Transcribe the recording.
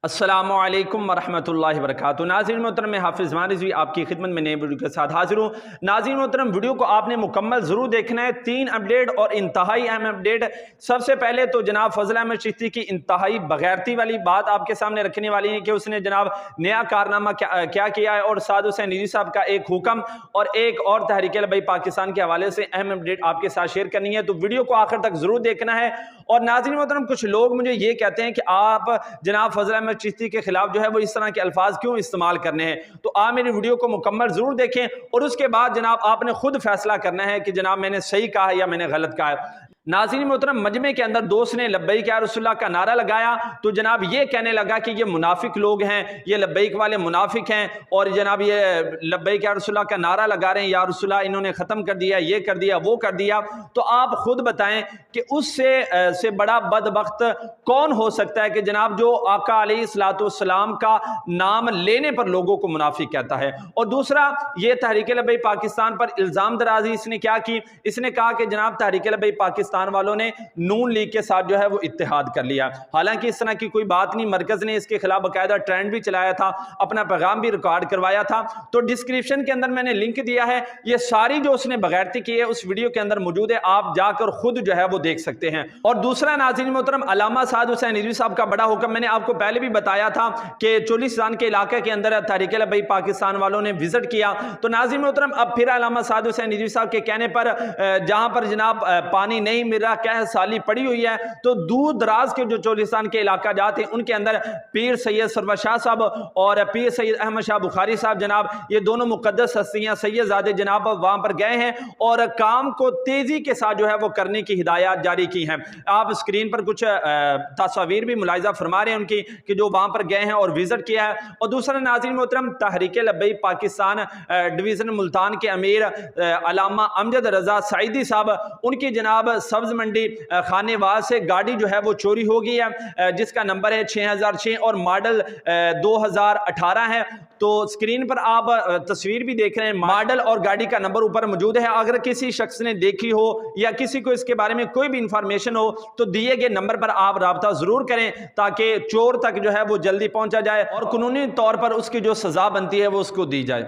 अस्सलामु अलैकुम वरहमतुल्लाहि वबरकातुहू। नाज़रीन मोहतरम, मैं हाफिज़ मान रिज़वी आपकी खिदमत में नए वीडियो के साथ हाजिर हूँ। नाज़रीन मोहतरम, वीडियो को आपने मुकम्मल ज़रूर देखना है। 3 अपडेट और इंतहाई अहम अपडेट। सबसे पहले तो जनाब फजल अहमद चिश्ती की इंतहाई बगैरती वाली बात आपके सामने रखने वाली है कि उसने जनाब नया कारनामा क्या किया है, और साद हुसैन रिज़वी साहब का एक हुक्म और एक और तहरीक लब्बैक पाकिस्तान के हवाले से अहम अपडेट आपके साथ शेयर करनी है, तो वीडियो को आखिर तक ज़रूर देखना है। और नाज़रीन मोहतरम, कुछ लोग मुझे ये कहते हैं कि आप जनाब फजल अहमद चिश्ती के खिलाफ जो है वो इस तरह के अल्फाज क्यों इस्तेमाल करने हैं, तो आप मेरी वीडियो को मुकम्मल जरूर देखें और उसके बाद जनाब आपने खुद फैसला करना है कि जनाब मैंने सही कहा या मैंने गलत कहा है। नाज़रीन मोहतरम, मजमे के अंदर दोस्त ने लब्बैक या रसूलल्लाह का नारा लगाया तो जनाब ये कहने लगा कि ये मुनाफिक लोग हैं, ये लब्बैक वाले मुनाफिक हैं, और जनाब ये लब्बैक या रसूलल्लाह का नारा लगा रहे हैं, या रसूलल्लाह इन्होंने ख़त्म कर दिया, ये कर दिया, वो कर दिया। तो आप खुद बताएं कि उससे से बड़ा बदबख्त कौन हो सकता है कि जनाब जो आका अलैहिस्सलाम का नाम लेने पर लोगों को मुनाफिक कहता है। और दूसरा, ये तहरीक लब्बैक पाकिस्तान पर इल्ज़ाम दराजी इसने क्या की, इसने कहा कि जनाब तहरीक लब्बैक पाकिस्तान वालों ने नून लीग के साथ जो है वो इत्तेहाद कर लिया। हालांकि इस तरह की कोई बात नहीं, मरकज ने इसके खिलाफ बाकायदा ट्रेंड भी चलाया था, अपना पैगाम भी रिकॉर्ड करवाया था। तो डिस्क्रिप्शन के अंदर मैंने लिंक दिया है, ये सारी जो उसने बगैरती की है उस वीडियो के अंदर मौजूद है, आप जाकर खुद जो है वो देख सकते हैं। और दूसरा नाज़रीन मोहतरम, अल्लामा साद हुसैन रिज़वी साहब का बड़ा हुक्म, मैंने आपको पहले भी बताया था कि चोलिस्तान के इलाके के अंदर तहरीक लब्बैक पाकिस्तान वालों ने विजिट किया। तो नाज़रीन मोहतरम, अब फिर अल्लामा साद हुसैन रिज़वी साहब के कहने पर जहां पर जनाब पानी नहीं मिल रहा, क्या साली पड़ी हुई है, तो दूर दराज के जो चोलिस्तान के इलाका जाते हैं उनके अंदर पीर सैयद सरवर शाह साहब और पीर सैयद अहमद शाह बुखारी साहब जनाब, ये दोनों मुकद्दस हस्तियां सैयदजादे जनाब वहां पर गए हैं और काम को तेजी के साथ जो है वो करने की हिदायत जारी की हैं। आप स्क्रीन पर कुछ तस्वीर भी मुलाहिजा फरमा रहे हैं उनकी कि जो वहां पर गए हैं और विजिट किया है। और दूसरा नाज़रीन मोहतरम, तहरीक लब्बैक पाकिस्तान डिवीज़न मुल्तान के अमीर अल्लामा अमजद रजा सईदी साहब, उनकी जनाब सब्ज मंडी खानेवास से गाड़ी जो है वो चोरी हो गई है, जिसका नंबर है 6006 और मॉडल 2018 है। तो स्क्रीन पर आप तस्वीर भी देख रहे हैं, मॉडल और गाड़ी का नंबर ऊपर मौजूद है। अगर किसी शख्स ने देखी हो या किसी को इसके बारे में कोई भी इंफॉर्मेशन हो तो दिए गए नंबर पर आप राब्ता जरूर करें ताकि चोर तक जो है वो जल्दी पहुंचा जाए और कानूनी तौर पर उसकी जो सजा बनती है वो उसको दी जाए।